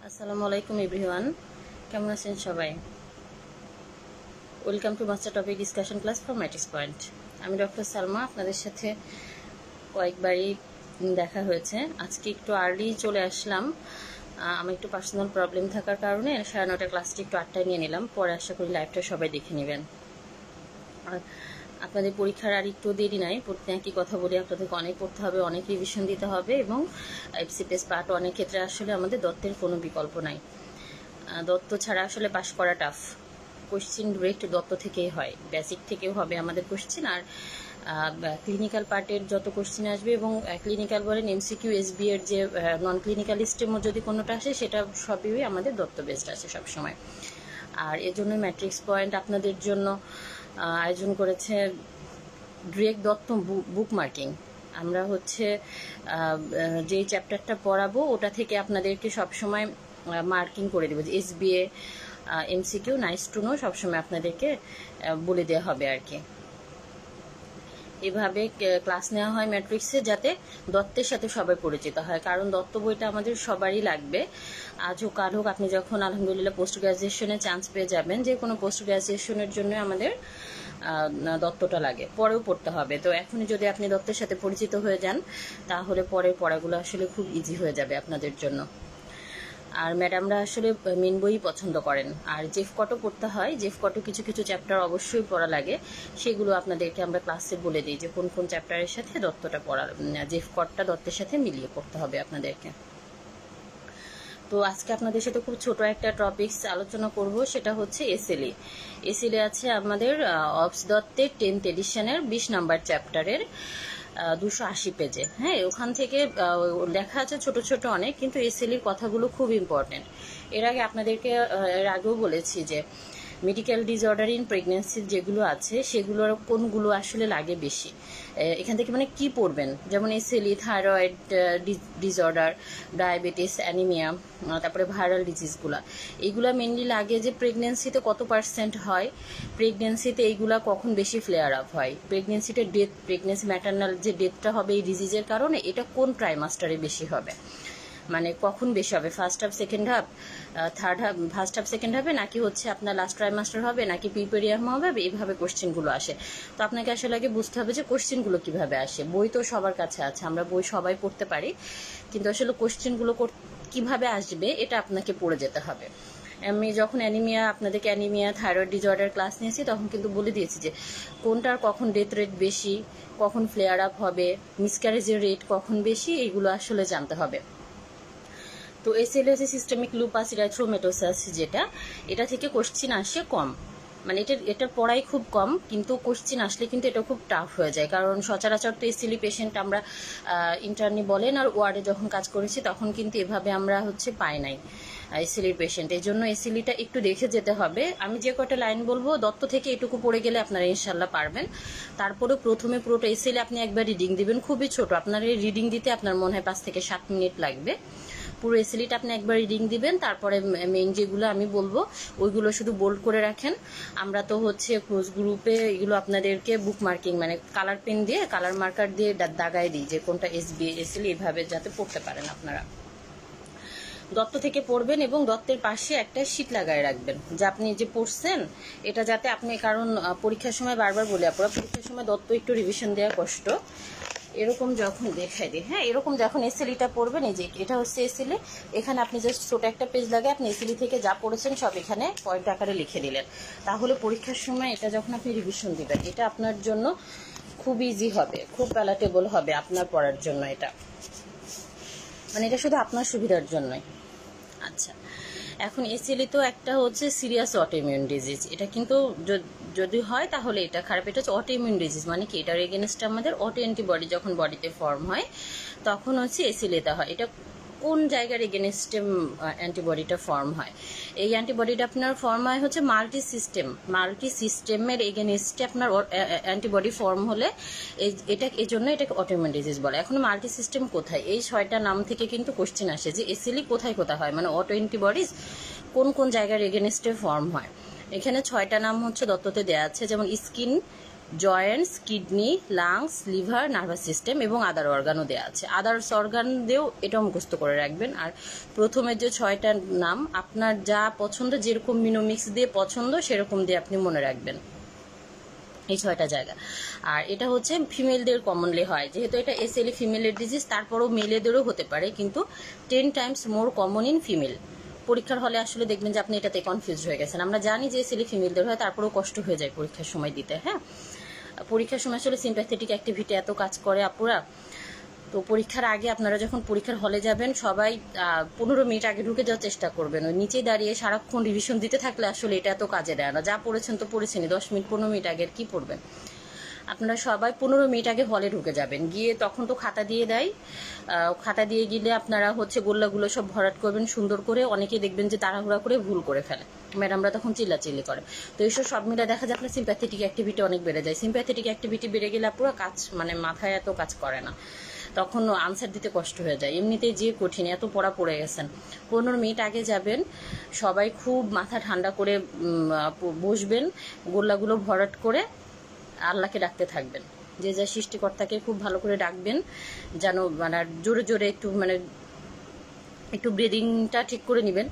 আসসালামু আলাইকুম এভরিওয়ান, কেমন আছেন সবাই? Welcome to master topic discussion class from matrix point. আমি ডক্টর সালমা, আপনাদের সাথে কয়েকবারই দেখা হয়েছে। আজকে একটু আর্লি চলে আসলাম। আমার একটু পার্সোনাল প্রবলেম থাকার কারণে 9:30 ক্লাসটি একটু 8টায় নিয়ে নিলাম। পরে আশা করি লাইভটা সবাই দেখে নেবেন। আর আপনাদের পরীক্ষার আর একটু দেরি নাই, পড়তে একই কথা বলি, আপনাদেরকে অনেক পড়তে হবে, অনেক রিভিশন দিতে হবে এবং এফসিপিএস পার্ট অনেক ক্ষেত্রে আসলে আমাদের দত্তের কোনো বিকল্প নাই। দত্ত ছাড়া আসলে পাশ করা টাফ। কোশ্চিন ডিরেক্ট দত্ত থেকেই হয়, বেসিক থেকেও হবে আমাদের কোশ্চিন। আর ক্লিনিক্যাল পার্টের যত কোশ্চিন আসবে এবং ক্লিনিক্যাল বলেন এমসিকিউ এসবি এর যে নন ক্লিনিক্যাল স্টেমও যদি কোনোটা আসে সেটা সবই আমাদের দত্ত বেসড আসে সবসময়। আর এর জন্য ম্যাট্রিক্স পয়েন্ট আপনাদের জন্য আয়োজন করেছে ডিরেক্ট দত্ত বুক মার্কিং। আমরা হচ্ছে যেই চ্যাপ্টারটা পড়াবো ওটা থেকে আপনাদেরকে সবসময় মার্কিং করে দেবো, যে SBA MCQ nice to know সবসময় আপনাদেরকে বলে দেওয়া হবে আর কি। এভাবে ক্লাস নেওয়া হয় ম্যাট্রিক্সে, যাতে দত্তের সাথে সবাই পরিচিত হয়, কারণ দত্ত বইটা আমাদের সবারই লাগবে। আজ হোক কাল হোক, আপনি যখন আলহামদুলিল্লাহ পোস্ট গ্রাজুয়েশনে চান্স পেয়ে যাবেন, যে কোনো পোস্ট গ্রাজুয়েশনের জন্য আমাদের দত্তটা লাগে, পরেও পড়তে হবে। তো এখনই যদি আপনি দত্তের সাথে পরিচিত হয়ে যান তাহলে পরের পড়াগুলো আসলে খুব ইজি হয়ে যাবে আপনাদের জন্য। আর ম্যাডামরা আসলে মেন বই পছন্দ করেন, আর জেফকটও পড়তে হয়। জেফকটও কিছু কিছু চ্যাপ্টার অবশ্যই পড়া লাগে, সেগুলো আপনাদেরকে আমরা ক্লাসে বলে দিই যে কোন কোন চ্যাপ্টারের সাথে দত্তটা পড়া, জেফকটটা দত্তের সাথে মিলিয়ে পড়তে হবে আপনাদেরকে। তো আজকে আপনাদের সাথে খুব ছোট একটা টপিকস আলোচনা করব, সেটা হচ্ছে এসএলই। এসএলই আছে আমাদের অবস দত্তের 10th এডিশনের 20 নাম্বার চ্যাপ্টারের 280 পেজে। হ্যাঁ, ওখান থেকে লেখা আছে ছোট ছোট অনেক, কিন্তু এসএলইর কথাগুলো খুব ইম্পর্টেন্ট। এর আগে আপনাদেরকে এর আগেও বলেছি যে মেডিকেল ডিসঅর্ডার ইন প্রেগনেন্সির যেগুলো আছে সেগুলোর কোনগুলো আসলে লাগে বেশি। এখান থেকে মানে কি পড়বেন, যেমন SLE, thyroid disorder, diabetes, anaemia, তারপরে ভাইরাল ডিজিজগুলো, এইগুলা মেনলি লাগে যে প্রেগনেন্সিতে কত পার্সেন্ট হয়, প্রেগনেন্সিতে এইগুলা কখন বেশি ফ্লেয়ার আপ হয়, প্রেগনেন্সিতে ডেথ, প্রেগনেন্সি ম্যাটারনাল যে ডেথটা হবে এই ডিজিজের কারণে, এটা কোন ট্রাইমাস্টারে বেশি হবে, মানে কখন বেশি হবে, first half second half, third half, first half second হাফে, নাকি হচ্ছে আপনার লাস্ট ট্রাইমাস্টার হবে, নাকি পিরিয়ড হবে, এইভাবে কোশ্চেনগুলো আসে। তো আপনাকে আসলে আগে বুঝতে হবে যে কোশ্চেনগুলো কিভাবে আসে। বই তো সবার কাছে আছে, আমরা বই সবাই পড়তে পারি, কিন্তু আসলে কোশ্চেনগুলো কিভাবে আসবে এটা আপনাকে পড়ে যেতে হবে। আমি যখন অ্যানিমিয়া, আপনাদেরকে অ্যানিমিয়া, থাইরয়েড ডিসঅর্ডার ক্লাস নিয়েছি, তখন কিন্তু বলে দিয়েছি যে কোনটার কখন ডেথ রেট বেশি, কখন ফ্লেয়ার আপ হবে, মিসক্যারেজের রেট কখন বেশি, এইগুলো আসলে জানতে হবে। তো এসএলই হচ্ছে সিস্টেমিক লুপাস ইরিথ্রোমেটোসাস, যেটা এটা থেকে কোশ্চিন আসে কম, মানে এটার পড়াই খুব কম, কিন্তু কোশ্চিন আসলে কিন্তু এটা খুব টাফ হয়ে যায়, কারণ সচরাচর তো এসএলই পেশেন্ট আমরা ইন্টার্নি বলেন আর ওয়ার্ডে যখন কাজ করেছি তখন কিন্তু এভাবে আমরা হচ্ছে পাই নাই এসএলইর পেশেন্ট। এই জন্য এসএলইটা একটু দেখে যেতে হবে। আমি যে কটা লাইন বলবো দত্ত থেকে এটুকু পড়ে গেলে আপনারা ইনশাল্লাহ পারবেন। তারপরে প্রথমে পুরোটা এসএলই আপনি একবার রিডিং দিবেন, খুবই ছোট, আপনার এই রিডিং দিতে আপনার মনে হয় 5 থেকে 7 মিনিট লাগবে। পুরো এসএলইটা আপনি একবার রিডিং দিবেন, তারপরে মেইন যেগুলো আমি বলবো ওইগুলো শুধু বোল্ড করে রাখেন। আমরা তো হচ্ছে ক্লোজ গ্রুপে এগুলো আপনাদেরকে বুক মার্কিং, মানে কালার পেন দিয়ে, কালার মার্কার দিয়ে দাগায় দিই যে কোনটা এসবি এসএলই, এভাবে যাতে পড়তে পারেন আপনারা। দত্ত থেকে পড়বেন এবং দত্তের পাশে একটা শীট লাগায় রাখবেন যে আপনি যে পড়ছেন এটা যাতে আপনি, কারণ পরীক্ষার সময় বারবার বলে আপনারা, পরীক্ষার সময় দত্ত একটু রিভিশন দেওয়া কষ্ট। এরকম যখন দেখাই দিই, হ্যাঁ, এরকম যখন এসএলইটা পড়বেন, এই যে এটা হচ্ছে এসএলই, এখানে আপনি জাস্ট ছোট একটা পেজ লাগে, আপনি এসএলই থেকে যা পড়েছেন সব এখানে পয়েন্ট আকারে লিখে দিলেন। তাহলে পরীক্ষার সময় এটা যখন আপনি রিভিশন দিবেন, এটা আপনার জন্য খুব ইজি হবে, খুব প্যালাটেবল হবে আপনার পড়ার জন্য। এটা মানে এটা শুধু আপনার সুবিধার জন্যই। আচ্ছা, এখন এসএলই তো একটা হচ্ছে সিরিয়াস অটোইমিউন ডিজিজ, এটা কিন্তু যদি হয় তাহলে এটা খারাপ। এটা হচ্ছে অটোইমিউন ডিজিজ, মানে কি এটার এগেনস্টে আমাদের অটো অ্যান্টিবডি যখন বডিতে ফর্ম হয় তখন হচ্ছে এসএলইটা হয়। এটা কোন জায়গার এগেনস্টে অ্যান্টিবডিটা ফর্ম হয়? এই অ্যান্টিবডিটা আপনার ফর্ম হয় হচ্ছে মাল্টি সিস্টেমের এগেনস্টে আপনার অ্যান্টিবডি ফর্ম হলে এটা এই জন্য এটাকে অটোইমিউন ডিজিজ বলে। এখন মাল্টি সিস্টেম কোথায়, এই 6টা নাম থেকে কিন্তু কোশ্চেন আসে যে এসএলই কোথায় কোথায় হয়, মানে অটো অ্যান্টিবডিজ কোন কোন জায়গার এগেনস্টে ফর্ম হয়। এখানে 6টা নাম হচ্ছে দত্ততে দেওয়া আছে, যেমন skin, Joints, kidney, lungs, liver, nervous system এবং আদার অর্গানও দেওয়া আছে। আদার্স অর্গান দিয়েও এটাও মুখস্থ করে রাখবেন। আর প্রথমের যে 6টার নাম আপনার যা পছন্দ, যেরকম মিনোমিক্স দিয়ে পছন্দ সেরকম দিয়ে আপনি মনে রাখবেন এই 6টা জায়গা। আর এটা হচ্ছে ফিমেলদের কমনলি হয়, যেহেতু এটা এসএলই ফিমেলের ডিজিজ, তারপরও মেলেদেরও হতে পারে, কিন্তু 10 times more common in female. পরীক্ষার হলে আসলে দেখবেন যে আপনি এটাতে কনফিউজ হয়ে গেছেন। আমরা জানি যে এসএলই ফিমেলদের হয়, তারপরেও কষ্ট হয়ে যায় পরীক্ষার সময় দিতে। হ্যাঁ, পরীক্ষার সময় আসলে সিম্প্যাথেটিক অ্যাক্টিভিটি এত কাজ করে আপুরা। তো পরীক্ষার আগে আপনারা যখন পরীক্ষার হলে যাবেন, সবাই 15 মিনিট আগে ঢুকে যাওয়ার চেষ্টা করবেন। ওই নিচে দাঁড়িয়ে সারাক্ষণ রিভিশন দিতে থাকলে আসলে এটা এত কাজে দেয় না। যা পড়েছেন তো পড়েছেনই, 10 মিনিট 15 মিনিট আগে কি পড়বেন। আপনারা সবাই 15 মিনিট আগে হলে ঢুকে যাবেন, গিয়ে তখন তো খাতা দিয়ে দেয়, খাতা দিয়ে গেলে আপনারা হচ্ছে গোল্লাগুলো সব ভরাট করবেন সুন্দর করে। অনেকে দেখবেন যে তাড়াহুড়া করে ভুল করে ফেলে, ম্যাডামরা তখন চিল্লাচিল্লি করে। তো এইসব সব মিলে দেখা যায় আপনার সিম্প্যাথেটিক অ্যাক্টিভিটি অনেক বেড়ে যায়। সিম্প্যাথেটিক অ্যাক্টিভিটি বেড়ে গেলে পুরো কাজ মানে মাথায় এত কাজ করে না, তখন আনসার দিতে কষ্ট হয়ে যায়। এমনিতেই যে কঠিন, এত পড়া পড়ে গেছেন। 15 মিনিট আগে যাবেন, সবাই খুব মাথা ঠান্ডা করে বসবেন, গোল্লাগুলো ভরাট করে আল্লাহকে ডাকতে থাকবেন। যে যা সৃষ্টিকর্তাকে খুব ভালো করে ডাকবেন, যেন মানে জোরে জোরে একটু ব্রিদিংটা ঠিক করে নেবেন,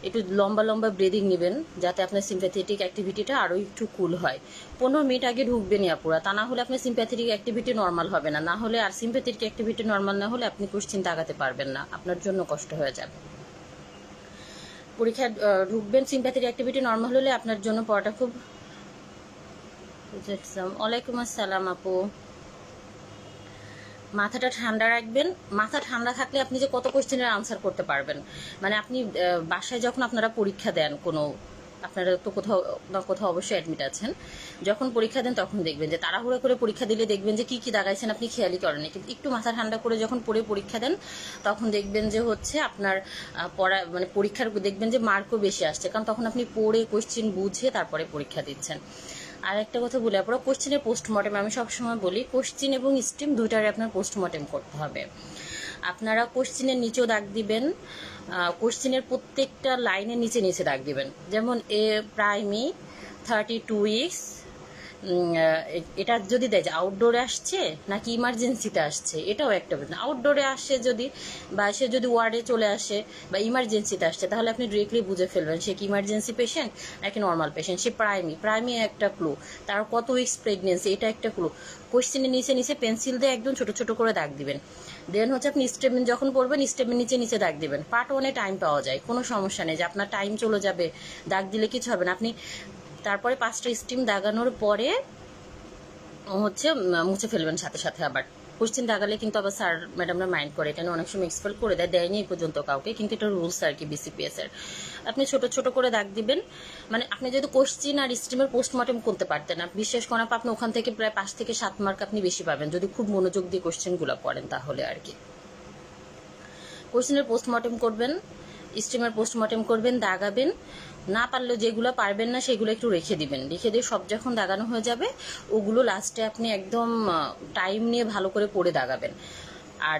একটু লম্বা লম্বা ব্রিদিং নেবেন, যাতে আপনার সিম্প্যাথেটিক অ্যাক্টিভিটিটা আরও একটু কুল হয়। 15 মিনিট আগে ঢুকবেনই আপুরা, তা না হলে আপনার সিম্প্যাথেটিক অ্যাক্টিভিটি নর্মাল হবে না। না হলে আর সিম্প্যাথেটিক অ্যাক্টিভিটি নর্মাল না হলে আপনি কোশ্চিন দাগাতে পারবেন না, আপনার জন্য কষ্ট হয়ে যাবে। পরীক্ষায় ঢুকবেন, সিম্প্যাথেটিক অ্যাক্টিভিটি নর্মাল হলে আপনার জন্য পড়াটা খুব। ওয়ালাইকুম আসসালাম আপু। মাথাটা ঠান্ডা রাখবেন। মাথা ঠান্ডা থাকলে আপনি যে কত কোশ্চেনের আনসার করতে পারবেন। মানে আপনি বাসায় যখন আপনারা পরীক্ষা দেন, কোনো আপনারা তো কোথাও না কোথাও অবশ্যই অ্যাডমিট আছেন, যখন পরীক্ষা দেন তখন দেখবেন যে তাড়াহুড়া করে পরীক্ষা দিলে দেখবেন যে কি দাগাইছেন আপনি খেয়ালই করেন। কিন্তু একটু মাথা ঠান্ডা করে যখন পড়ে পরীক্ষা দেন, তখন দেখবেন যে হচ্ছে আপনার পড়া মানে পরীক্ষার দেখবেন যে মার্কও বেশি আসছে, কারণ তখন আপনি পড়ে কোশ্চেন বুঝে তারপরে পরীক্ষা দিচ্ছেন। আর একটা কথা বলি আপনারা, কোশ্চেনের পোস্টমর্টেম আমি সবসময় বলি, কোশ্চেন এবং স্ট্রিম দুইটারে আপনার পোস্টমর্টেম করতে হবে। আপনারা কোশ্চেনের নিচেও দাগ দিবেন, কোশ্চেনের প্রত্যেকটা লাইনের নিচে নিচে দাগ দিবেন। যেমন এ প্রাইমি 32 উইকস, এটা যদি দেয় যে আউটডোরে আসছে নাকি ইমার্জেন্সিতে আসছে, এটাও একটা প্রশ্ন। আউটডোরে আসে যদি, বা সে যদি ওয়ার্ডে চলে আসে বা ইমার্জেন্সিতে আসছে, তাহলে আপনি ডিরেক্টলি বুঝে ফেলবেন সে কি ইমার্জেন্সি পেশেন্ট নাকি নর্মাল পেশেন্ট। সে প্রাইমি একটা ক্লু, তার কত উইকস প্রেগনেন্সি এটা একটা ক্লু। কোশ্চেনের নিচে নিচে পেন্সিল দিয়ে একদম ছোট ছোট করে দাগ দিবেন। দেন হচ্ছে আপনি স্টেটমেন্ট যখন পড়বেন, স্টেটমেন্ট নিচে নিচে দাগ দিবেন। পার্ট 1-এ টাইম পাওয়া যায়, কোনো সমস্যা নেই যে আপনার টাইম চলে যাবে, দাগ দিলে কিছু হবে না। আপনি তারপরে 5টা স্ট্রিম দাগানোর পরে হচ্ছে মুছে ফেলবেন সাথে সাথে। আবার কোশ্চেন দাগালে কিন্তু আবার স্যার ম্যাডামরা মাইন্ড করে, এটা অনেক সময় এক্সপেল করে দেয়নি এই পর্যন্ত কাউকে, কিন্তু এটা রুলস আর কি বিসিপিএস এর। আপনি ছোট ছোট করে দাগ দিবেন। মানে আপনি যদি কোশ্চেন আর স্ট্রিমের পোস্টমর্টেম করতে পারতেন, বিশ্বাস করেন আপনি ওখান থেকে প্রায় 5 থেকে 7 মার্ক আপনি বেশি পাবেন, যদি খুব মনোযোগ দিয়ে কোশ্চেনগুলো পড়েন তাহলে আর কি। কোশ্চেনের পোস্টমর্টেম করবেন, স্ট্রিমের পোস্টমর্টেম করবেন, দাগাবেন। না পারলেও যেগুলো পারবেন না সেগুলো একটু রেখে দিবেন, রেখে দিয়ে সব যখন দাগানো হয়ে যাবে ওগুলো লাস্টে আপনি একদম টাইম নিয়ে ভালো করে পড়ে দাগাবেন। আর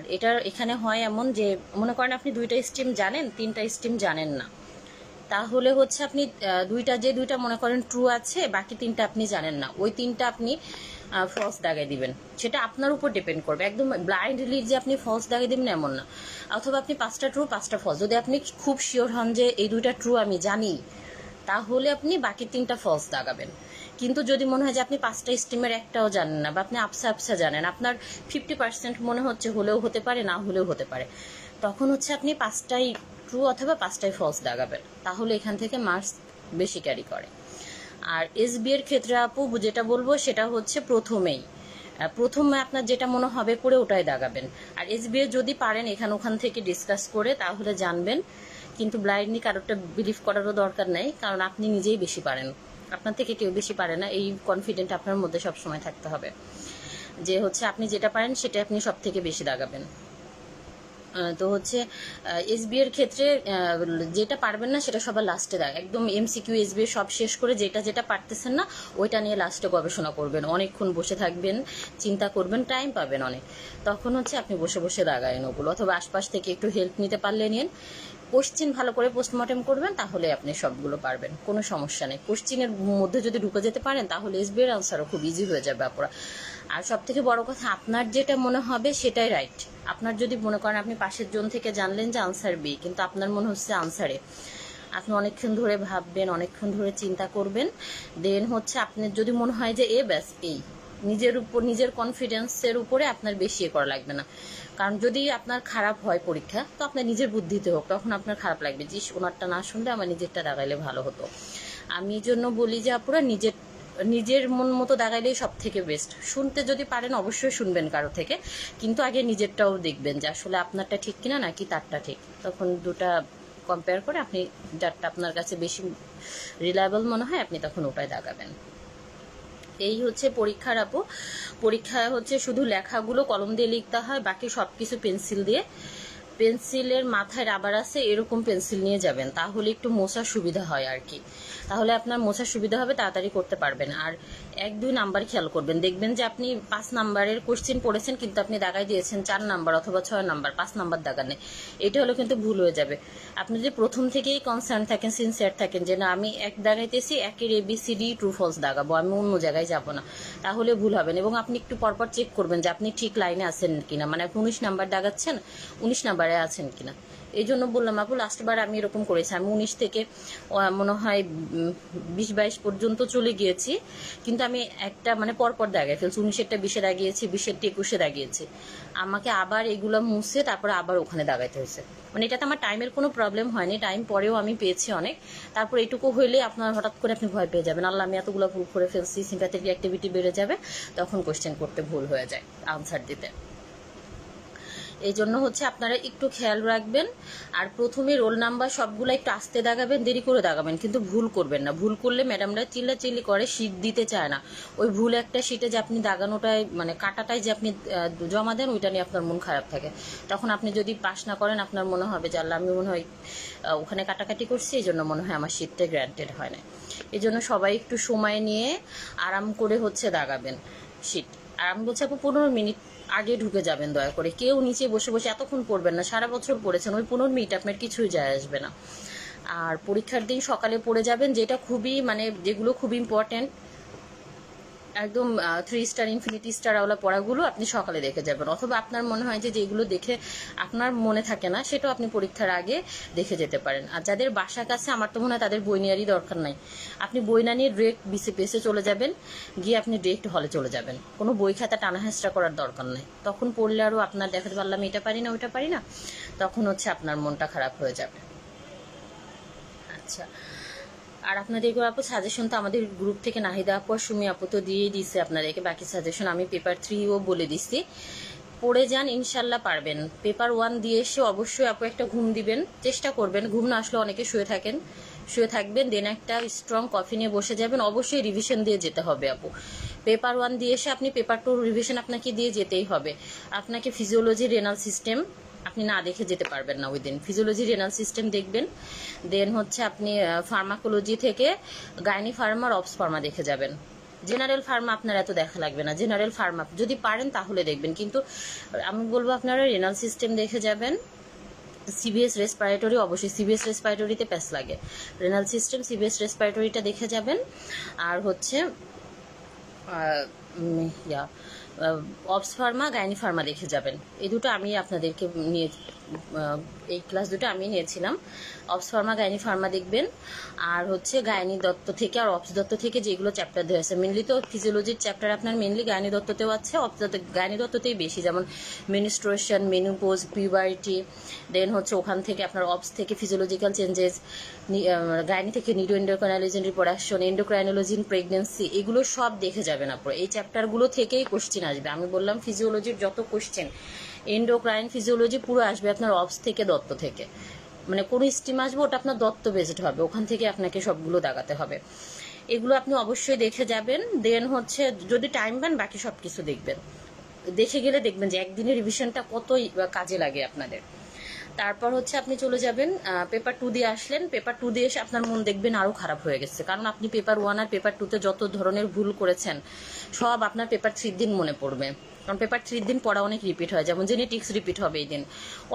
এখানে হয় এমন যে মনে করেন আপনি 2টা স্ট্রিম জানেন, 3টা স্ট্রিম জানেন না, তাহলে হচ্ছে আপনি দুইটা মনে করেন ট্রু আছে, বাকি 3টা আপনি জানেন না, ওই 3টা আপনি ফলস দাগাই দিবেন। সেটা আপনার উপর ডিপেন্ড করবে, একদম ব্লাইন্ডলি যে আপনি ফলস দাগাই দিবেন এমন না। অথবা আপনি 5টা ট্রু 5টা ফলস, যদি আপনি খুব শিওর হন যে এই 2টা ট্রু আমি জানি, তাহলে আপনি বাকি 3টা ফলস দাগাবেন। কিন্তু যদি মনে হয় যে আপনি 5টা স্ট্রিমের একটাও জানেন না, বা আপনি আপসা জানেন, আপনার 50% মনে হচ্ছে, হলেও হতে পারে না হলেও হতে পারে, তখন হচ্ছে আপনি 5টাই ট্রু অথবা 5টাই ফলস দাগাবেন, তাহলে এখান থেকে মার্কস বেশি ক্যারি করে। আর এসবি এর ক্ষেত্রে আপু যেটা বলবো সেটা হচ্ছে প্রথমে আপনার যেটা মনে হবে করে ওটাই দাগাবেন। আর এসবি এর যদি পারেন এখান ওখান থেকে ডিসকাস করে তাহলে জানবেন, কিন্তু ব্লাইন্ডলি কারোরটা বিলিভ করারও দরকার নেই, কারণ আপনি নিজেই বেশি পারেন, আপনার থেকে কেউ বেশি পারে না। এই কনফিডেন্ট আপনার মধ্যে সবসময় থাকতে হবে যে হচ্ছে আপনি যেটা পারেন সেটা আপনি সব থেকে বেশি দাগাবেন। তো হচ্ছে এসবি এর ক্ষেত্রে যেটা পারবেন না সেটা সবার লাস্টে দেয়, একদম এমসিকিউ এসবি সব শেষ করে যেটা যেটা পারতেছেন না ওইটা নিয়ে লাস্টে গবেষণা করবেন, অনেকক্ষণ বসে থাকবেন, চিন্তা করবেন, টাইম পাবেন অনেক, তখন হচ্ছে আপনি বসে বসে দাগায়েন ওগুলো, অথবা আশপাশ থেকে একটু হেল্প নিতে পারলে নিন। কোশ্চিন ভালো করে পোস্টমর্টেম করবেন, তাহলে আপনি সবগুলো পারবেন, কোনো সমস্যা নেই। কোশ্চিনের মধ্যে যদি ঢুকে যেতে পারেন তাহলে এসবি এর আনসারও খুব ইজি হয়ে যাবে আপনারা। আর সব থেকে বড় কথা, আপনার যেটা মনে হবে সেটাই রাইট। আপনার যদি মনে করেন আপনি পাশের জন থেকে জানলেন যে আনসার বি, কিন্তু আপনার মনে হচ্ছে আনসারে, আপনি অনেকক্ষণ ধরে ভাববেন, অনেকক্ষণ ধরে চিন্তা করবেন, দেন হচ্ছে আপনার যদি মনে হয় যে এ ব্যাস এই, নিজের উপর নিজের কনফিডেন্সের উপরে আপনার বেশি করা লাগবে না। কারণ যদি আপনার খারাপ হয় পরীক্ষা, তো আপনার নিজের বুদ্ধিতে হোক, তখন আপনার খারাপ লাগবে যে ওনারটা না শুনলে আমার নিজেরটা দাগাইলে ভালো হতো। আমি এই জন্য বলি যে আপুরা নিজের মন মতো দাগাইলেই সব থেকে বেস্ট। শুনতে যদি পারেন অবশ্যই শুনবেন কারো থেকে, কিন্তু আগে নিজেরটাও দেখবেন যে আসলে আপনারটা ঠিক কিনা নাকি তারটা ঠিক, তখন দুটা কম্পেয়ার করে আপনি যারটা আপনার কাছে বেশি রিলায়েবল মনে হয় আপনি তখন ওটাই দাগাবেন। এই হচ্ছে পরীক্ষার আপু। পরীক্ষায় হচ্ছে শুধু লেখাগুলো কলম দিয়ে লিখতে হয়, বাকি সবকিছু পেন্সিল দিয়ে। পেন্সিলের মাথায় রাবার আছে এরকম পেন্সিল নিয়ে যাবেন, তাহলে একটু মোছার সুবিধা হয় আর কি, তাহলে আপনার মোছার সুবিধা হবে, তাড়াতাড়ি করতে পারবেন। আর 1-2 নাম্বার খেয়াল করবেন, দেখবেন যে আপনি 5 নাম্বারের কোশ্চেন পড়েছেন কিন্তু আপনি দাগাই দিয়েছেন 4 নাম্বার অথবা 6 নাম্বার, 5 নাম্বার দাগানে, এটা হলো কিন্তু ভুল হয়ে যাবে। আপনি যদি প্রথম থেকেই কনসার্ন থাকেন, সিনসিয়ার থাকেন যে না আমি এক দাগাইতেছি, একের ABCD ট্রু ফলস দাগাবো, আমি অন্য জায়গায় যাব না, তাহলে ভুল হবেন। এবং আপনি একটু পরপর চেক করবেন যে আপনি ঠিক লাইনে আছেন কিনা, মানে আপনি 19 নাম্বার দাগাচ্ছেন, 19 নাম্বারে আছেন কিনা। এই জন্য বললাম আপু, লাস্টবার আমি এরকম করেছি, আমি 19 থেকে মনে হয় 20-22 পর্যন্ত চলে গিয়েছি, কিন্তু আমি একটা মানে পরপর দাগিয়ে ফেলছি, 19-এরটা 20-এ দাগিয়েছি, 20-এরটা 21-এ দাগিয়েছি, আমাকে আবার এগুলো মুছে তারপরে আবার ওখানে দাগাইতে হয়েছে। মানে এটাতে আমার টাইমের কোনো প্রবলেম হয়নি, টাইম পরেও আমি পেয়েছি অনেক। তারপর এটুকু হইলে আপনার হঠাৎ করে আপনি ভয় পেয়ে যাবেন, আল্লাহ আমি এতগুলো ভুল করে ফেলছি, সিম্প্যাথেটিক অ্যাক্টিভিটি বেড়ে যাবে, তখন কোশ্চেন করতে ভুল হয়ে যায় আনসার দিতে। এই জন্য হচ্ছে আপনারা একটু খেয়াল রাখবেন। আর প্রথমে রোল নাম্বার সবগুলো একটু আস্তে দাগাবেন, দেরি করে দাগাবেন, কিন্তু ভুল করবেন না। ভুল করলে ম্যাডামরা চিল্লাচিল্লি করে, শীট দিতে চায় না। ওই ভুল একটা শীটে যে আপনি দাগানোটায় মানে কাটাটায় যে আপনি জমা দেন, ওইটা নিয়ে আপনার মন খারাপ থাকে। তখন আপনি যদি পাস না করেন, আপনার মনে হবে যে আল্লাহ আমি মনে হয় ওখানে কাটাকাটি করছি, এই জন্য মনে হয় আমার শীটটা গ্র্যান্টেড হয় না। এই জন্য সবাই একটু সময় নিয়ে আরাম করে হচ্ছে দাগাবেন শীট। আর আমি বলছি আপু 15 মিনিট আগে ঢুকে যাবেন দয়া করে, কেউ নিচে বসে বসে এতক্ষণ পড়বেন না, সারা বছর পড়েছেন, ওই 15 মিনিট আপনার কিছুই যায় আসবে না। আর পরীক্ষার দিন সকালে পড়ে যাবেন, যেটা খুবই মানে যেগুলো খুব ইম্পর্টেন্ট, একদম 3 স্টার ইনফিনিটি স্টার ওলা পড়াগুলো আপনি সকালে দেখে যাবেন, অথবা আপনার মনে হয় যে যেগুলো দেখে আপনার মনে থাকে না সেটাও আপনি পরীক্ষার আগে দেখে যেতে পারেন। আর যাদের বাসা কাছে, আমার তো মনে হয় তাদের বই নেওয়ারই দরকার নাই, আপনি বই না নিয়ে ডিরেক্ট বিসিপিএসে চলে যাবেন, গিয়ে আপনি ডিরেক্ট হলে চলে যাবেন, কোনো বই খাতা টানা হেঁচড়া করার দরকার নেই। তখন পড়লে আরও আপনার দেখাতে পারলাম এটা পারি না ওইটা পারি না, তখন হচ্ছে আপনার মনটা খারাপ হয়ে যাবে। আচ্ছা, আর আপনাদেরকে আপু সাজেশন তো আমাদের গ্রুপ থেকে নাহিদা আপু আর সুমি আপু তো দিয়েই দিচ্ছে আপনাদেরকে, বাকি সাজেশন আমি পেপার 3ও বলে দিচ্ছি, পড়ে যান, ইনশাল্লাহ পারবেন। পেপার 1 দিয়ে এসে অবশ্যই আপু একটা ঘুম দিবেন, চেষ্টা করবেন, ঘুম না আসলে অনেকে শুয়ে থাকবেন, দেন একটা স্ট্রং কফি নিয়ে বসে যাবেন, অবশ্যই রিভিশন দিয়ে যেতে হবে আপু। পেপার 1 দিয়ে এসে আপনি পেপার 2 রিভিশন আপনাকে দিয়ে যেতেই হবে। আপনাকে ফিজিওলজি রেনাল সিস্টেম আপনি না দেখে যেতে পারবেন না, ওই দিন ফিজিওলজি রেনাল সিস্টেম দেখবেন, দেন হচ্ছে আপনি ফার্মাকোলজি থেকে গাইনি ফার্মা আর অবস ফার্মা দেখে যাবেন। জেনারেল ফার্মা আপনার এত দেখা লাগবে না, জেনারেল ফার্মা যদি পারেন তাহলে দেখবেন, কিন্তু আমি বলবো আপনারা রেনাল সিস্টেম দেখে যাবেন। সিবিএস রেসপিরেটরি, অবশ্যই সিবিএস রেসপিরেটরিতে প্যাস লাগে, রেনাল সিস্টেম সিবিএস রেসপিরেটরিটা দেখে যাবেন। আর হচ্ছে অবস ফার্মা গাইনি ফার্মা দেখে যাবেন, এই দুটো আমি আপনাদেরকে নিয়ে এই ক্লাস দুটো আমি নিয়েছিলাম। অবস ফার্মা গাইনি ফার্মা দেখবেন, আর হচ্ছে গাইনি দত্ত থেকে আর অবস দত্ত থেকে যেগুলো চ্যাপ্টার দেওয়া আছে, মেনলি তো ফিজিওলজির চ্যাপ্টার আপনার মেনলি গাইনি দত্ততেও আছে, গাইনি দত্ততেই বেশি, যেমন মেনস্ট্রুয়েশন, মেনোপজ, পিউবারিটি, দেন হচ্ছে ওখান থেকে আপনার অবস থেকে ফিজিওলজিক্যাল চেঞ্জেস, গাইনি থেকে নিউরোএন্ডোক্রাইনোলজিন রিপ্রোডাকশন, এন্ডোক্রাইনোলজিন প্রেগনেন্সি, এগুলো সব দেখে যাবেন আপনার। এই চ্যাপ্টারগুলো থেকেই কোশ্চেন আসবে, আমি বললাম ফিজিওলজির যত কোশ্চেন, এন্ডোক্রাইন ফিজিওলজি পুরো আসবে আপনার অবস থেকে দত্ত থেকে, মানে কোনো স্ট্রিম আসবে ওটা আপনার দত্ত বেসড হবে, ওখান থেকে আপনাকে সবগুলো দাগাতে হবে। এগুলো আপনি অবশ্যই দেখে যাবেন, দেন হচ্ছে যদি টাইম পান বাকি সব কিছু দেখবেন, দেখে গেলে দেখবেন যে একদিনের রিভিশনটা কত কাজে লাগে আপনাদের। তারপর হচ্ছে আপনি চলে যাবেন পেপার 2 দিয়ে আসলেন, পেপার 2 দিয়ে এসে আপনার মন দেখবেন আরো খারাপ হয়ে গেছে, কারণ আপনি পেপার 1 আর পেপার 2 তে যত ধরনের ভুল করেছেন সব আপনার পেপার 3 দিন মনে পড়বে। কারণ পেপার 3 দিন পড়া অনেক রিপিট হয়, যেমন জেনেটিক্স রিপিট হবে এই দিন,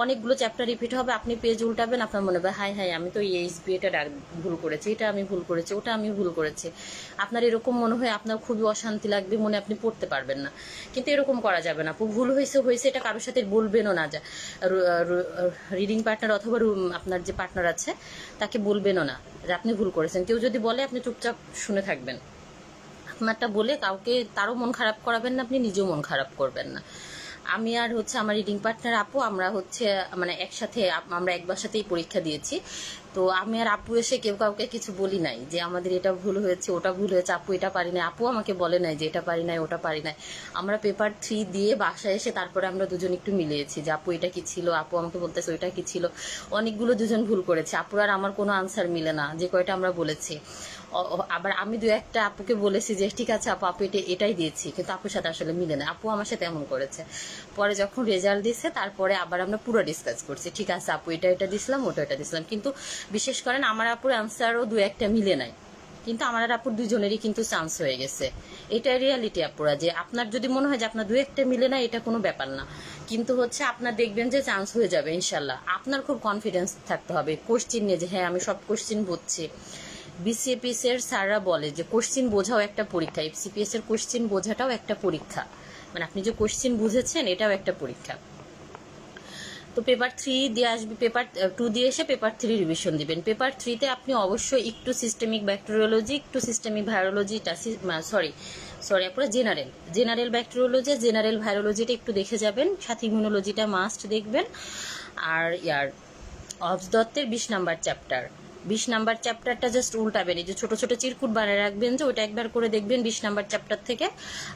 অনেকগুলো চ্যাপ্টার রিপিট হবে, আপনি পেজ উল্টাবেন, আপনার মনে হবে হাই হাই আমি তো এইচবি এটা ভুল করেছি, এটা আমি ভুল করেছি, ওটা আমি ভুল করেছি। আপনার এরকম মনে হয়, আপনার খুবই অশান্তি লাগবে মনে, আপনি পড়তে পারবেন না। কিন্তু এরকম করা যাবে না, ভুল হয়েছে হয়েছে এটা কারোর সাথে বলবেনও না, যা রিডিং পার্টনার অথবা আপনার যে পার্টনার আছে তাকে বলবেনও না যে আপনি ভুল করেছেন। কেউ যদি বলে আপনি চুপচাপ শুনে থাকবেন, আপনারটা বলে কাউকে তারও মন খারাপ করাবেন না, আপনি নিজেও মন খারাপ করবেন না। আমি আর হচ্ছে আমার রিডিং পার্টনার আপু, আমরা হচ্ছে মানে একসাথে আমরা একবার সাথেই পরীক্ষা দিয়েছি। তো আমি আর আপু এসে কেউ কাউকে কিছু বলি নাই যে আমাদের এটা ভুল হয়েছে ওটা ভুল হয়েছে, আপু এটা পারি নাই, আপু আমাকে বলে নাই যে এটা পারি নাই ওটা পারি নাই। আমরা পেপার 3 দিয়ে বাসায় এসে তারপরে আমরা দুজন একটু মিলিয়েছি যে আপু এটা কি ছিল, আপু আমাকে বলতেছে ওইটা কি ছিল। অনেকগুলো দুজন ভুল করেছে, আপুর আর আমার কোনো আনসার মিলে না যে কয়টা আমরা বলেছি। আবার আমি 2-1টা আপুকে বলেছি যে ঠিক আছে আপু আপু এটাই দিয়েছি, কিন্তু আপুর সাথে আসলে মিলে না, আপু আমার সাথে এমন করেছে। পরে যখন রেজাল্ট দিছে তারপরে আবার আমরা পুরো ডিসকাস করছি, ঠিক আছে আপু এটা দিছিলাম ওটা এটা দিছিলাম, কিন্তু বিশেষ করেন আমার আপুর আনসারও 2-1টা মিলে নাই, কিন্তু আমার আর আপুর দুজনেরই কিন্তু চান্স হয়ে গেছে। এটাই রিয়ালিটি আপুরা, যে আপনার যদি মনে হয় যে আপনার 2-1টা মিলে না এটা কোনো ব্যাপার না, কিন্তু হচ্ছে আপনার দেখবেন যে চান্স হয়ে যাবে ইনশাল্লাহ। আপনার খুব কনফিডেন্স থাকতে হবে কোশ্চিন নিয়ে, যে হ্যাঁ আমি সব কোশ্চিন বুঝছি। বিসিএপিএস এর স্যাররা বলে যে কোশ্চিন বোঝাও একটা পরীক্ষা, এফসিপিএস এর কোশ্চিন বোঝাটাও একটা পরীক্ষা, মানে আপনি যে কোশ্চিন বুঝেছেন এটাও একটা পরীক্ষা। তো পেপার 3 দিয়ে আসবে, পেপার 2 দিয়ে এসে পেপার 3 রিভিশন দিবেন। পেপার 3 তে আপনি অবশ্যই একটু সিস্টেমিক ব্যাকটেরিওলজি, একটু সিস্টেমিক ভাইরোলজিটা সরি আপনারা জেনারেল ব্যাকটেরিওলজি, জেনারেল ভাইরোলজিটা একটু দেখে যাবেন, সাথে ইমিউনোলজিটা মাস্ট দেখবেন। আর অবস দত্তের 20 নাম্বার চ্যাপ্টার, 20 নাম্বার চ্যাপ্টারটা জাস্ট উল্টাবেন, এই যে ছোট ছোট চিরকুট বানিয়ে রাখবেন যে ওটা একবার করে দেখবেন 20 নাম্বার চ্যাপ্টার থেকে।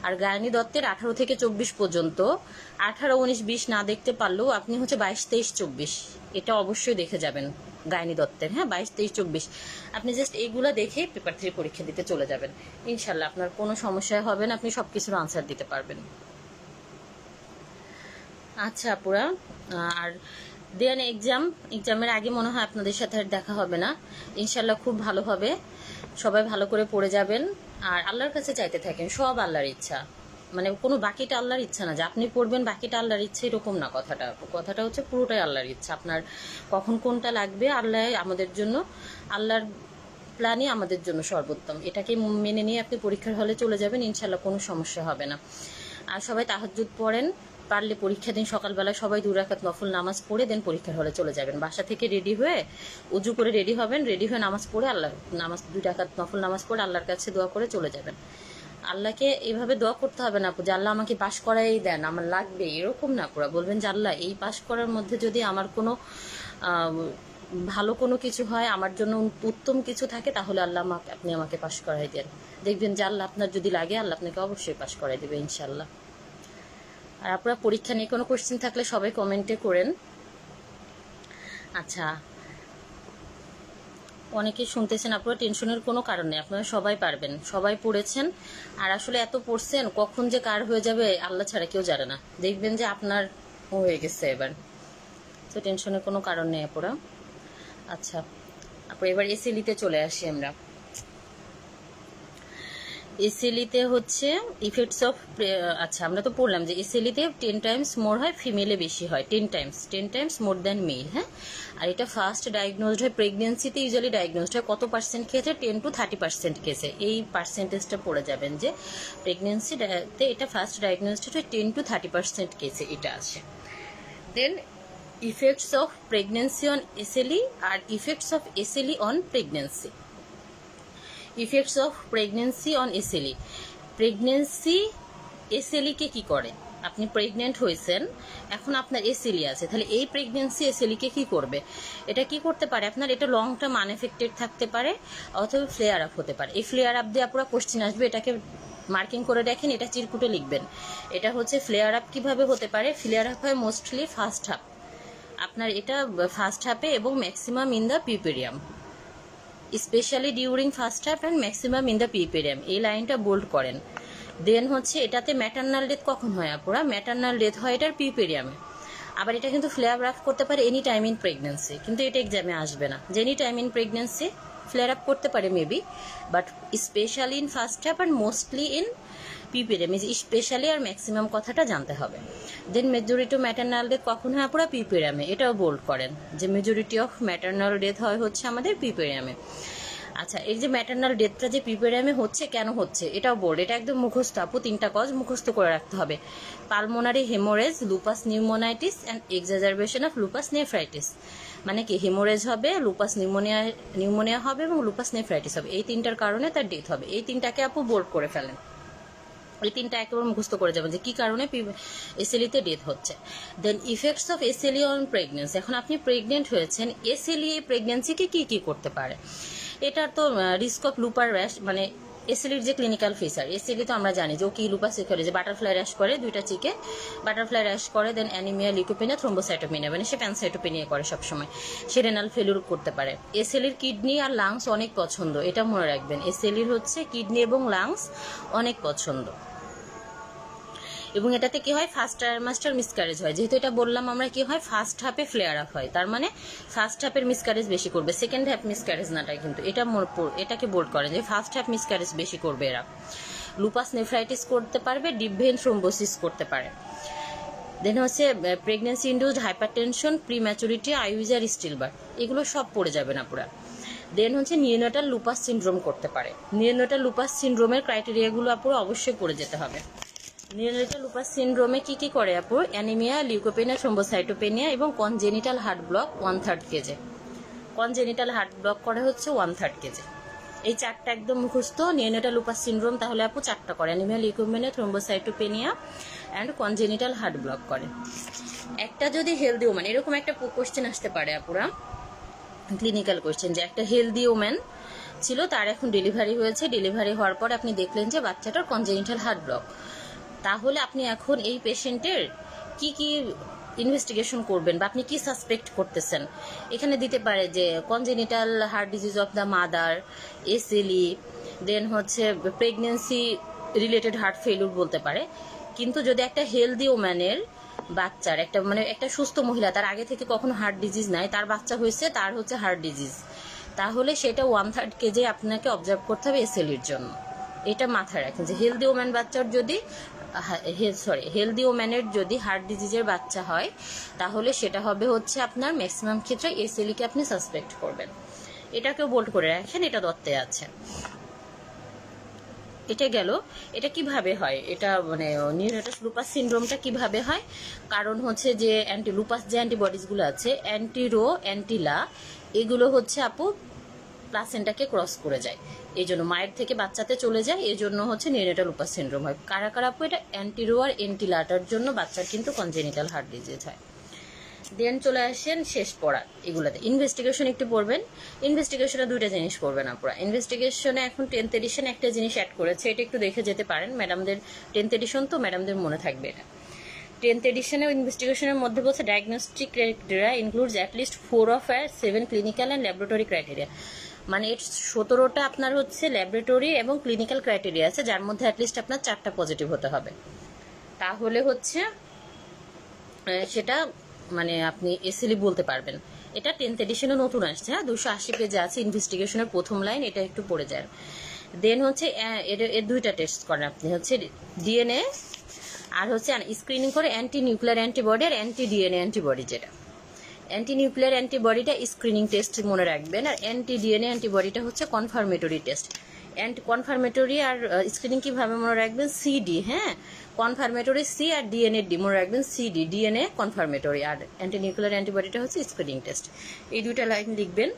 আর গায়ানী দত্তের 18 থেকে 24 পর্যন্ত, 18, 19, 20 না দেখতে পারলেও আপনি হচ্ছে 22, 23, 24 এটা অবশ্যই দেখে যাবেন গায়ানী দত্তের, হ্যাঁ 22, 23, 24 আপনি জাস্ট এইগুলা দেখে পেপার 3 পরীক্ষা দিতে চলে যাবেন, ইনশাল্লাহ আপনার কোনো সমস্যা হবে না, আপনি সবকিছুর আনসার দিতে পারবেন। আচ্ছা আপুরা, আর দেন এক্সামের আগে মনে হয় আপনাদের সাথে আর দেখা হবে না, ইনশাল্লাহ খুব ভালো হবে, সবাই ভালো করে পড়ে যাবেন। আর আল্লাহর কাছে চাইতে থাকেন, সব আল্লাহর ইচ্ছা, মানে কোনো বাকিটা আল্লাহর ইচ্ছা না যে আপনি পড়বেন বাকিটা আল্লাহর ইচ্ছা, এরকম না কথাটা হচ্ছে পুরোটাই আল্লাহর ইচ্ছা। আপনার কখন কোনটা লাগবে আল্লাহ আমাদের জন্য, আল্লাহর প্ল্যানই আমাদের জন্য সর্বোত্তম, এটাকে মেনে নিয়ে আপনি পরীক্ষার হলে চলে যাবেন, ইনশাল্লাহ কোনো সমস্যা হবে না। আর সবাই তাহাজ্জুদ পড়েন, পারলে পরীক্ষা দিন সকালবেলা সবাই 2 রাকাত নফল নামাজ পড়ে দেন পরীক্ষার হলে চলে যাবেন। বাসা থেকে রেডি হয়ে উজু করে রেডি হবেন, রেডি হয়ে নামাজ পড়ে নামাজ 2 রাকাত নফল নামাজ পড়ে আল্লাহর কাছে দোয়া করে চলে যাবেন। আল্লাহকে এইভাবে দোয়া করতে হবে না যে আল্লাহ আমাকে পাশ করাই দেন, আমার লাগবে, এরকম না পুরা বলবেন যে আল্লাহ এই পাশ করার মধ্যে যদি আমার কোনো ভালো কোনো কিছু হয়, আমার জন্য উত্তম কিছু থাকে, তাহলে আল্লাহ আপনি আমাকে পাশ করাই দেন। দেখবেন যে আল্লাহ আপনার যদি লাগে আল্লাহ আপনাকে অবশ্যই পাশ করাই দেবে ইনশাল্লাহ। আর আপনারা পরীক্ষা নিয়ে কোনো কোশ্চেন থাকলে সবাই কমেন্টে করেন। আচ্ছা, অনেকে শুনতেছেন, আপনারা টেনশনের কোনো কারণ নেই, আপনারা সবাই পারবেন, সবাই পড়েছেন। আর আসলে এত পড়ছেন, কখন যে কার হয়ে যাবে আল্লাহ ছাড়া কেউ জানে না, দেখবেন যে আপনার হয়ে গেছে এবার, তো টেনশনের কোনো কারণ নেই আপনারা। আচ্ছা আপু, এবার এসএলইতে চলে আসি আমরা। এসএলইতে হচ্ছে ইফেক্টস অফ, আচ্ছা আমরা তো পড়লাম যে এসএলইতে 10 টাইমস মোর হয়, ফিমেলে বেশি হয়, 10 টাইমস মোর দ্যান মেল, হ্যাঁ। আর এটা ফার্স্ট ডায়াগনোজড হয় প্রেগনেন্সিতে, ইউজুয়ালি ডায়াগনোজড হয় কত পার্সেন্ট কেসে, 10 to 30% কেসে, এই পার্সেন্টেজটা পড়ে যাবেন যে প্রেগনেন্সিতে এটা ফার্স্ট ডায়াগনোজড হয় 10 to 30% কেসে এটা আছে। Then effects of pregnancy on SLE আর effects of SLE on pregnancy. Effects of pregnancy on SLE, pregnancy SLE কে কি করে, আপনি প্রেগনেন্ট হয়েছেন, এখন আপনার এসএলই আছে, তাহলে এই প্রেগনেন্সি এসএলই কে কি করবে, এটা কি করতে পারে আপনার, এটা লং টার্ম আনএফেক্টেড থাকতে পারে অথবা ফ্লেয়ার আপ হতে পারে। এই ফ্লেয়ার আপ দিয়ে আপনারা কোশ্চেন আসবে, এটাকে মার্কিং করে দেখেন, এটা চিরকুটে লিখবেন। এটা হচ্ছে ফ্লেয়ার আপ কিভাবে হতে পারে, ফ্লেয়ার আপ হয় মোস্টলি ফার্স্ট হাফ, আপনার এটা ফার্স্ট হাফে এবং maximum in the puerperium, specially during first half and maximum in the puerperium, এই লাইনটা বোল্ড করেন। দেন হচ্ছে এটাতে ম্যাটার্নাল ডেথ কখন হয় আপুরা, ম্যাটার্নাল ডেথ হয় এটার পিউপেরিয়ামে। আবার এটা কিন্তু ফ্লেয়ার আপ করতে পারে এনি টাইম ইন প্রেগনেন্সি, কিন্তু এটা এক্সামে আসবে না যে any time in pregnancy flare up করতে পারে maybe, but specially in first half and mostly in PPM, specially আর ম্যাক্সিমাম কথাটা জানতে হবে। Then majority of maternal death কখন হয় পুরো পিপিএমে, এটাও বোল্ড করেন যে মেজরিটি অফ ম্যাটারনাল ডেথ হয় হচ্ছে আমাদের পিপিএমে। আচ্ছা, এই যে ম্যাটারনাল ডেথটা যে পিপিএমে হচ্ছে কেন হচ্ছে এটাও বোল্ড, এটা একদম মুখস্থ আপু, 3টা কজ মুখস্থ করে রাখতে হবে। Pulmonary haemorrhage, lupus pneumonitis and exacerbation of lupus nephritis. মানে কি, হেমোরেজ হবে, লুপাস নিউমোনিয়া হবে এবং লুপাস নেফ্রাইটিস হবে, এই 3টার কারণে তার ডেথ হবে। এই 3টাকে আপু বোল্ড করে ফেলেন, এই 3টা একেবারে মুখস্থ করে যাবেন যে কি কারণে এসএলইতে ডেথ হচ্ছে। Then effects of SLE on pregnancy. এখন আপনি প্রেগনেন্ট হয়েছেন, এসএলই এই প্রেগনেন্সিকে কি কি করতে পারে? এটার তো রিস্ক অফ লুপার র্যাশ, মানে এসএলইর যে ক্লিনিক্যাল ফিচার, এসএলই তো আমরা জানি যে ও কি লুপাস করে, যে বাটারফ্লাই র্যাশ করে, 2টা চিকে বাটারফ্লাই র্যাশ করে, দেন অ্যানিমিয়া, লিউকোপেনিয়া, থ্রোম্বোসাইটোপেনিয়া, মানে সে প্যানসাইটোপেনিয়া করে সবসময়, সে রেনাল ফেলিউর করতে পারে। এসএলইর কিডনি আর লাংস অনেক পছন্দ, এটা মনে রাখবেন, এসএলইর হচ্ছে কিডনি এবং লাংস অনেক পছন্দ। এবং এটাতে কি হয়, ফার্স্ট ট্রাইমাস্টার মিসক্যারেজ হয়, যেহেতু এটা বললাম আমরা কি হয়, ফার্স্ট হাফে ফ্লেয়ার আপ হয়, তার মানে ফার্স্ট হাফের মিসক্যারেজ বেশি করবে, সেকেন্ড হাফ মিসক্যারেজ নাটাই, কিন্তু এটাকে বোল্ড করে যে ফার্স্ট হাফ মিসক্যারেজ বেশি করবে এরা। লুপাস নেফ্রাইটিস করতে পারবে, ডিপ ভেইন থ্রোম্বোসিস করতে পারে। দেন হচ্ছে pregnancy induced hypertension, prematurity, IUGR, stillbirth, এগুলো সব পড়ে যাবে না পুরা। দেন হচ্ছে নিওনেটাল লুপাস সিনড্রোম করতে পারে। নিওনেটাল লুপাস সিনড্রোমের ক্রাইটেরিয়াগুলো আপুর অবশ্যই পড়ে যেতে হবে। নিওনেটাল লুপাস সিনড্রোমে কি কি করে আপু? অ্যানিমিয়া, লিউকোপেনিয়া, থ্রোম্বোসাইটোপেনিয়া এবং congenital heart block 1/3 কেজে। Congenital heart block করে হচ্ছে 1/3 কেজে। এই 4টা একদম মুখস্থ। নিওনেটাল লুপাস সিনড্রোম তাহলে আপু 4টা করে, anaemia, leucopenia, thrombocytopenia and congenital heart block করে। একটা যদি হেলদি ওম্যান, এরকম একটা কোশ্চেন আসতে পারে আপুরা, ক্লিনিক্যাল কোশ্চেন, যে একটা হেলদি ওম্যান ছিল, তার এখন ডেলিভারি হয়েছে, ডেলিভারি হওয়ার পর আপনি দেখলেন যে বাচ্চাটার কনজেনিটাল হার্ট ব্লক, তাহলে আপনি এখন এই পেশেন্টের কি কি ইনভেস্টিগেশন করবেন বা আপনি কি সাসপেক্ট করতেছেন? এখানে দিতে পারে যে congenital heart disease of the mother, SLE, then হচ্ছে প্রেগনেন্সি রিলেটেড হার্ট ফেলিউর বলতে পারে। কিন্তু যদি একটা হেলদি ওম্যানের বাচ্চার, একটা সুস্থ মহিলা, তার আগে থেকে কখনো হার্ট ডিজিজ নাই, তার বাচ্চা হয়েছে, তার হচ্ছে হার্ট ডিজিজ, তাহলে সেটা 1/3 কেজে আপনাকে অবজার্ভ করতে হবে এসএলইর জন্য। এটা মাথায় রাখেন যে হেলদি ওম্যান বাচ্চার যদি হেলদি ওম্যানের যদি হার্ট ডিজিজের বাচ্চা হয়, তাহলে সেটা হবে হচ্ছে আপনার ম্যাক্সিমাম ক্ষেত্রে এসএলইকে আপনি সাসপেক্ট করবেন। এটাকেও বোল্ড করে রাখেন, এটা দত্তে আছে। এটা গেল। এটা কিভাবে হয়, এটা মানে নিওনেটাল লুপাস সিনড্রোমটা কিভাবে হয়? কারণ হচ্ছে যে লুপাস যে অ্যান্টিবডিজগুলো আছে, অ্যান্টিরো, অ্যান্টিলা, এগুলো হচ্ছে আপু প্লাসেন্টাকে ক্রস করে যায়, এই জন্য মায়ের থেকে বাচ্চাতে চলে যায়, এই জন্য হচ্ছে নিওনেটাল লুপাস সিনড্রোম হয়। কারা কারা আপু? এটা অ্যান্টিরো আর অ্যান্টিলাটার জন্য বাচ্চার কিন্তু কনজেনিটাল হার্ট ডিজিজ হয়। দেন চলে আসেন শেষ পড়া, এগুলোতে ইনভেস্টিগেশন একটু পড়বেন। ইনভেস্টিগেশনে 2টা জিনিস পড়বেন আপনারা। ইনভেস্টিগেশনে এখন 10th এডিশন একটা জিনিস অ্যাড করেছে, এটা একটু দেখে যেতে পারেন, ম্যাডামদের 10th এডিশন তো ম্যাডামদের মনে থাকবে এটা। 10th এডিশনে ইনভেস্টিগেশনের মধ্যে বলছে diagnostic criteria includes at least 4 of 7 clinical and laboratory criteria. মানে 17টা আপনার হচ্ছে ল্যাবরেটরি এবং ক্লিনিক্যাল ক্রাইটেরিয়া আছে, যার মধ্যে অ্যাটলিস্ট আপনার 4টা পজিটিভ হতে হবে, তাহলে হচ্ছে সেটা মানে আপনি এসএলই বলতে পারবেন। এটা 10th এডিশনে নতুন আসছে, হ্যাঁ, 280 পেজে আছে ইনভেস্টিগেশনের প্রথম লাইন, এটা একটু পড়ে যায়। দেন হচ্ছে এর 2টা টেস্ট করেন আপনি, হচ্ছে ডিএনএ আর হচ্ছে স্ক্রিনিং করে অ্যান্টি নিউক্লিয়ার অ্যান্টিবডি আর অ্যান্টি ডিএনএ অ্যান্টিবডি। যেটা অ্যান্টি নিউক্লিয়ার অ্যান্টিবডিটা স্ক্রিনিং টেস্ট মনে রাখবেন, আর অ্যান্টি ডিএনএ অ্যান্টিবডিটা হচ্ছে কনফার্মেটরি টেস্ট। কনফার্মেটরি আর স্ক্রিনিং কিভাবে মনে রাখবেন? সিডি, হ্যাঁ, কনফার্মেটরি সি আর ডিএনএ ডি মনে রাখবেন, সিডি ডিএনএ কনফার্মেটরি, আর অ্যান্টি নিউক্লিয়ার অ্যান্টিবডিটা হচ্ছে স্ক্রিনিং টেস্ট। এই 2টা লাইন লিখবেন।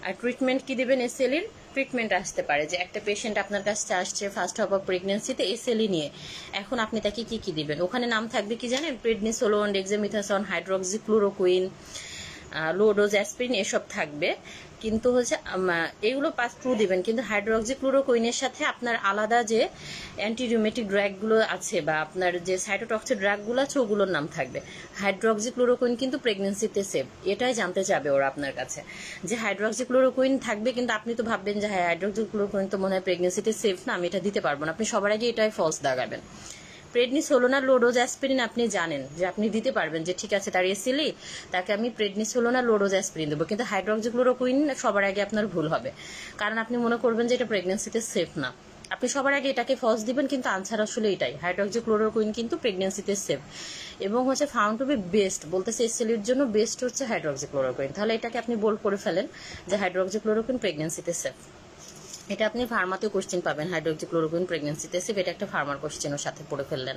আর ট্রিটমেন্ট কি দেবেন? এসএলইর ট্রিটমেন্ট আসতে পারে যে একটা পেশেন্ট আপনার কাছে আসছে ফার্স্ট হাফ অফ প্রেগনেন্সিতে এসএলই নিয়ে, এখন আপনি তাকে কি কি দিবেন? ওখানে নাম থাকবে কি জানেন? Prednisolone, dexamethasone, hydroxychloroquine, low dose aspirin, এসব থাকবে। কিন্তু হচ্ছে এগুলো পাস থ্রু দিবেন, কিন্তু হাইড্রোক্সিক্লোরোকুইনের সাথে আপনার আলাদা যে অ্যান্টিরিউমেটিক ড্রাগগুলো আছে বা আপনার যে সাইটোটক্সিক ড্রাগগুলো আছে ওগুলোর নাম থাকবে। হাইড্রোক্সিক্লোরোকুইন কিন্তু প্রেগনেন্সিতে সেফ, এটাই জানতে চাবে ওরা আপনার কাছে, যে হাইড্রোক্সিক্লোরোকুইন থাকবে, কিন্তু আপনি তো ভাববেন যে হ্যাঁ হাইড্রোক্সিক্লোরোকুইন তো মনে হয় প্রেগনেন্সিতে সেফ না, আমি এটা দিতে পারবো না, আপনি সবার আগে এটাই ফলস দাগাবেন। প্রেডনিসোলোনা লো ডোজ অ্যাসপিরিন আপনি জানেন যে আপনি দিতে পারবেন, যে ঠিক আছে তার এসিলি তাকে আমি প্রেডনিসোলোনা লো ডোজ অ্যাসপিরিন দেবো, কিন্তু হাইড্রোক্সিক্লোরোকুইন সবার আগে আপনার ভুল হবে, কারণ আপনি মনে করবেন যে এটা প্রেগনেন্সিতে সেফ না। আপনি সবার আগে এটাকে ফার্স্ট দিবেন, কিন্তু আনসার আসলে এটাই, হাইড্রোক্সিক্লোরোকুইন কিন্তু প্রেগনেন্সিতে সেফ এবং হচ্ছে ফাউন্ড টু বি বেস্ট, বলতেছে এসএলির জন্য বেস্ট হচ্ছে হাইড্রোক্সিক্লোরোকুইন। তাহলে এটাকে আপনি বোল্ড করে ফেলেন যে হাইড্রোক্সিক্লোরোকুইন প্রেগনেন্সিতে সেফ। এটা আপনি ফার্মাতেও কোশ্চেন পাবেন, হাইড্রোক্সিক্লোরোকুইন প্রেগনেন্সিতে সেফ, এটা একটা ফার্মার কোশ্চেনের সাথে পড়ে ফেললেন।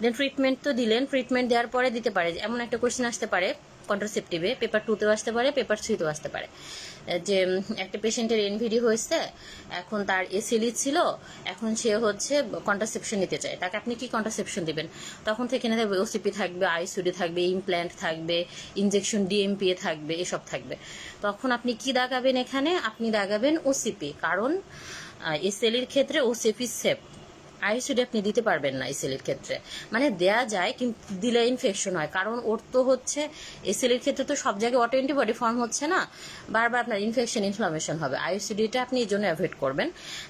দেন ট্রিটমেন্ট তো দিলেন, ট্রিটমেন্ট দেওয়ার পরে দিতে পারে এমন একটা কোশ্চেন আসতে পারে কন্ট্রাসেপটিভে, পেপার 2তেও আসতে পারে, পেপার 3তেও আসতে পারে, যে একটা পেশেন্টের এনভিডি হয়েছে, এখন তার এসিলি ছিল, এখন সে হচ্ছে কন্ট্রাসেপশন নিতে চায়, তাকে আপনি কি কন্ট্রাসেপশন দিবেন? তখন থেকে না ওসিপি থাকবে, আইসিডি থাকবে, ইমপ্ল্যান্ট থাকবে, ইনজেকশন ডিএমপিএ থাকবে, এসব থাকবে। তখন আপনি কি দাগাবেন এখানে? আপনি দাগাবেন ওসিপি, কারণ এসএলির ক্ষেত্রে ওসিপি সেফ, আইসিডি আপনি দিতে পারবেন না এসএলির ক্ষেত্রে, মানে দেয়া যায় কিন্তু দিলে ইনফেকশন হয়, কারণ ওর তো হচ্ছে এসএলির ক্ষেত্রে তো সব জায়গায় অটো অ্যান্টিবডি ফর্ম হচ্ছে না, বারবার আপনার ইনফেকশন ইনফ্লামেশন হবে। আইসিডিটা আপনি এই জন্য অ্যাভয়েড করবেন।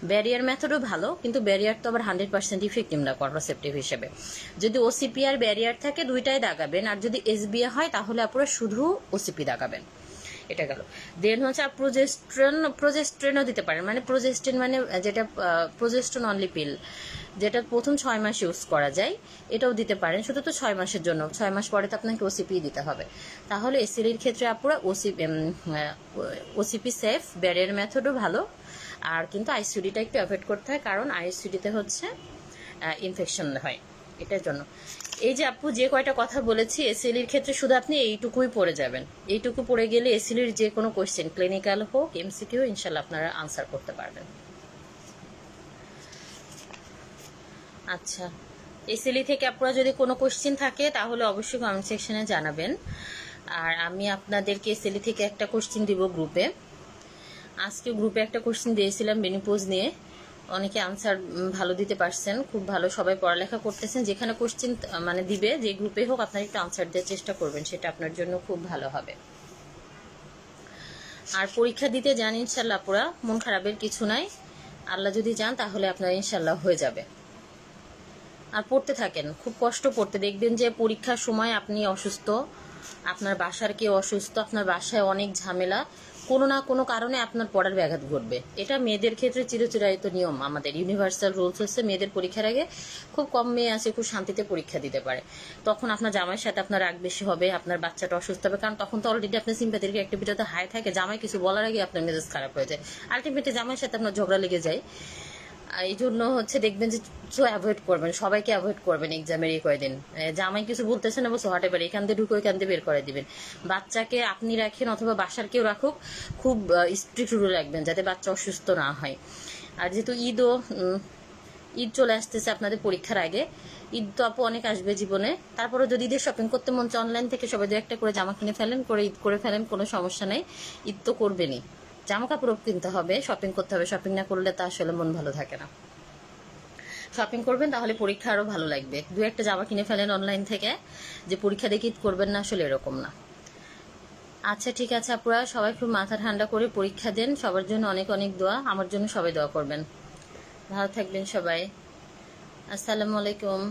ব্যারিয়ার মেথডও ভালো, কিন্তু ব্যারিয়ার তো আবার 100% ইফেক্টিভ না কন্ট্রাসেপটিভ হিসেবে। যদি ওসিপি আর ব্যারিয়ার থাকে দুইটাই দাগাবেন, আর যদি এসবিএ হয় তাহলে আপনারা শুধু ওসিপি দাগাবেন। এটা গেল। দেন হচ্ছে প্রোজেস্ট্রেনও দিতে পারেন, মানে প্রোজেস্ট্রেন মানে যেটা প্রোজেস্ট্রন অনলি পিল, যেটা প্রথম 6 মাস ইউজ করা যায়, এটাও দিতে পারেন, শুধু তো 6 মাসের জন্য, 6 মাস পরে তো আপনাকে ওসিপি দিতে হবে। তাহলে এসিলির ক্ষেত্রে আপনারা ওসিপি সেফ, ব্যারিয়ার মেথডও ভালো, আর কিন্তু আইসিডিটা একটু অ্যাভয়েড করতে হয়, কারণ আইসিডিতে হচ্ছে ইনফেকশন হয়, এটার জন্য। এই যে আপু যে কয়টা কথা বলেছি এসিলির ক্ষেত্রে শুধু আপনি এইটুকুই পড়ে যাবেন, এইটুকু পড়ে গেলে এসিলির যে কোনো কোশ্চেন ক্লিনিক্যাল হোক এমসিকিউ ইনশাল্লাহ আপনারা আনসার করতে পারবেন। আচ্ছা, এসিলি থেকে আপনারা যদি কোনো কোশ্চেন থাকে তাহলে অবশ্যই কমেন্ট সেকশনে জানাবেন, আর আমি আপনাদেরকে এসিলি থেকে একটা কোশ্চেন দিব গ্রুপে। আজকে গ্রুপে একটা কোশ্চেন দিয়েছিলাম বেনিপোজ নিয়ে, অনেকে আনসার ভালো দিতে পারছেন, খুব ভালো, সবাই পড়ালেখা করতেছেন। যেখানে কোশ্চেন মানে দিবে, যে গ্রুপে হোক, আপনারা একটু আনসার দেওয়ার চেষ্টা করবেন, সেটা আপনার জন্য খুব ভালো হবে। আর পরীক্ষা দিতে যান ইনশাল্লাহ, পুরা মন খারাপের কিছু নাই, আল্লাহ যদি চান তাহলে আপনার ইনশাল্লাহ হয়ে যাবে। আর পড়তে থাকেন, খুব কষ্ট পড়তে, দেখবেন যে পরীক্ষার সময় আপনি অসুস্থ, আপনার বাসার কেউ অসুস্থ, আপনার বাসায় অনেক ঝামেলা, কোনো না কোনো কারণে আপনার পড়ার ব্যাঘাত ঘটবে। এটা মেয়েদের ক্ষেত্রে চিরচিরায়িত নিয়ম, আমাদের ইউনিভার্সাল রুলস হচ্ছে মেয়েদের পরীক্ষার আগে খুব কম মেয়ে আছে খুব শান্তিতে পরীক্ষা দিতে পারে। তখন আপনার জামাইয়ের সাথে আপনার রাগ বেশি হবে, আপনার বাচ্চাটা অসুস্থ হবে, কারণ তখন তো অলরেডি আপনার সিম্প্যাথেটিক অ্যাক্টিভিটিতে হাই থাকে, জামাই কিছু বলার আগে আপনার মেজাজ খারাপ হয়ে যায়, আলটিমেটলি জামাইয়ের সাথে আপনার ঝগড়া লেগে যায়। এই জন্য হচ্ছে দেখবেন যে অ্যাভয়েড করবেন, সবাইকে অ্যাভয়েড করবেন এক্সামের এই কয়দিন। জামাই কিছু বলতেছে না, বসে হটে পারে, এখান দিয়ে ঢুকে ওইখান দিয়ে বের করে দিবেন। বাচ্চাকে আপনি রাখেন অথবা বাসার কেউ রাখুক, খুব স্ট্রিক্ট রুল রাখবেন যাতে বাচ্চা অসুস্থ না হয়। আর যেহেতু ঈদ চলে আসতেছে আপনাদের পরীক্ষার আগে, ঈদ তো আপু অনেক আসবে জীবনে, তারপরে যদি ঈদের শপিং করতে মন চায় অনলাইন থেকে সবাই 2-1টা করে জামা কিনে ফেলেন, করে ঈদ করে ফেলেন, কোনো সমস্যা নেই। ঈদ তো করবেনই, জামা কাপড়ও কিনতে হবে, শপিং করতে হবে, শপিং না করলে তা আসলে মন ভালো থাকে না। শপিং করবেন তাহলে পরীক্ষা আরো ভালো লাগবে। 2-1টা জামা কিনে ফেলেন অনলাইন থেকে, যে পরীক্ষা দেখে ঈদ করবেন না, আসলে এরকম না। আচ্ছা ঠিক আছে আপুরা, সবাই খুব মাথা ঠান্ডা করে পরীক্ষা দেন, সবার জন্য অনেক অনেক দোয়া, আমার জন্য সবাই দোয়া করবেন। ভালো থাকবেন সবাই, আসসালামু আলাইকুম।